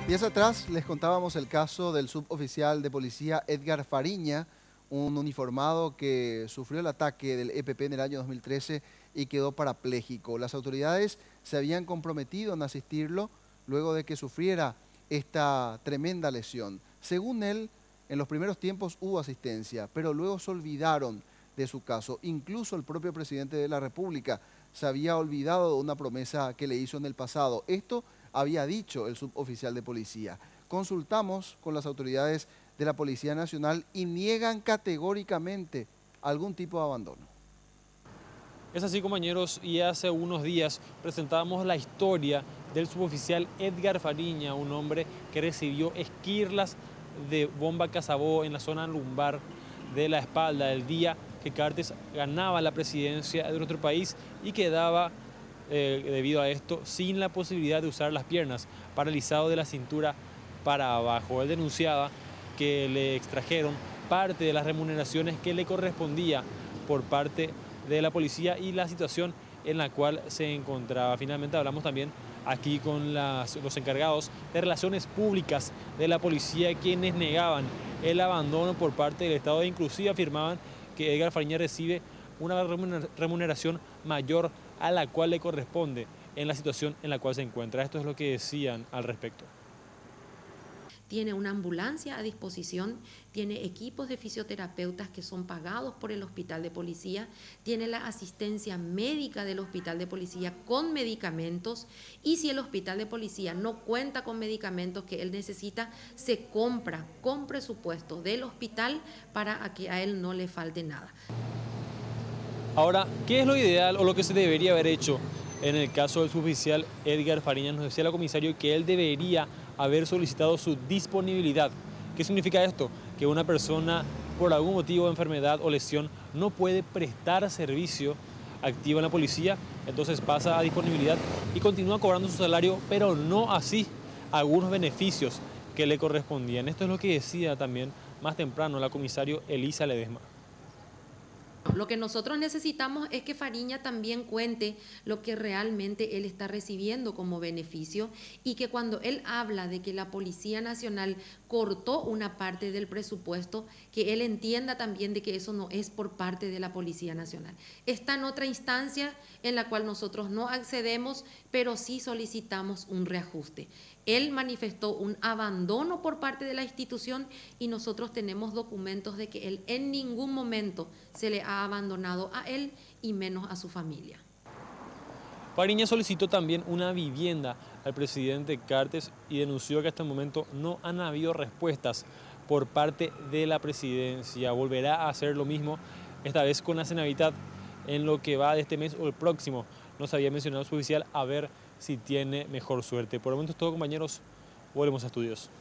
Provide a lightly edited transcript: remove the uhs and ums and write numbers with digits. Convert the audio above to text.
Días atrás les contábamos el caso del suboficial de policía Edgar Fariña, un uniformado que sufrió el ataque del EPP en el año 2013 y quedó parapléjico. Las autoridades se habían comprometido en asistirlo luego de que sufriera esta tremenda lesión. Según él, en los primeros tiempos hubo asistencia, pero luego se olvidaron de su caso. Incluso el propio presidente de la República se había olvidado de una promesa que le hizo en el pasado. Esto había dicho el suboficial de policía. Consultamos con las autoridades de la Policía Nacional y niegan categóricamente algún tipo de abandono. Es así, compañeros, y hace unos días presentábamos la historia del suboficial Edgar Fariña, un hombre que recibió esquirlas de bomba Casabó en la zona lumbar de la espalda el día que Cartes ganaba la presidencia de nuestro país y quedaba, debido a esto, sin la posibilidad de usar las piernas, paralizado de la cintura para abajo. Él denunciaba que le extrajeron parte de las remuneraciones que le correspondía por parte de la policía y la situación en la cual se encontraba. Finalmente hablamos también aquí con los encargados de relaciones públicas de la policía, quienes negaban el abandono por parte del Estado e inclusive afirmaban que Edgar Fariña recibe una remuneración mayor a la cual le corresponde en la situación en la cual se encuentra. Esto es lo que decían al respecto. Tiene una ambulancia a disposición, tiene equipos de fisioterapeutas que son pagados por el hospital de policía, tiene la asistencia médica del hospital de policía con medicamentos y si el hospital de policía no cuenta con medicamentos que él necesita, se compra con presupuesto del hospital para que a él no le falte nada. Ahora, ¿qué es lo ideal o lo que se debería haber hecho en el caso del suboficial Edgar Fariña? Nos decía el comisario que él debería haber solicitado su disponibilidad. ¿Qué significa esto? Que una persona por algún motivo de enfermedad o lesión no puede prestar servicio activo en la policía, entonces pasa a disponibilidad y continúa cobrando su salario, pero no así algunos beneficios que le correspondían. Esto es lo que decía también más temprano la comisario Elisa Ledesma. Lo que nosotros necesitamos es que Fariña también cuente lo que realmente él está recibiendo como beneficio y que cuando él habla de que la Policía Nacional cortó una parte del presupuesto, que él entienda también de que eso no es por parte de la Policía Nacional. Está en otra instancia en la cual nosotros no accedemos, pero sí solicitamos un reajuste. Él manifestó un abandono por parte de la institución y nosotros tenemos documentos de que él en ningún momento se le ha abandonado a él y menos a su familia. Fariña solicitó también una vivienda al presidente Cartes y denunció que hasta el momento no han habido respuestas por parte de la presidencia. Volverá a hacer lo mismo, esta vez con la Senavidad, en lo que va de este mes o el próximo. Nos había mencionado su oficial, a ver si tiene mejor suerte. Por el momento es todo, compañeros, volvemos a estudios.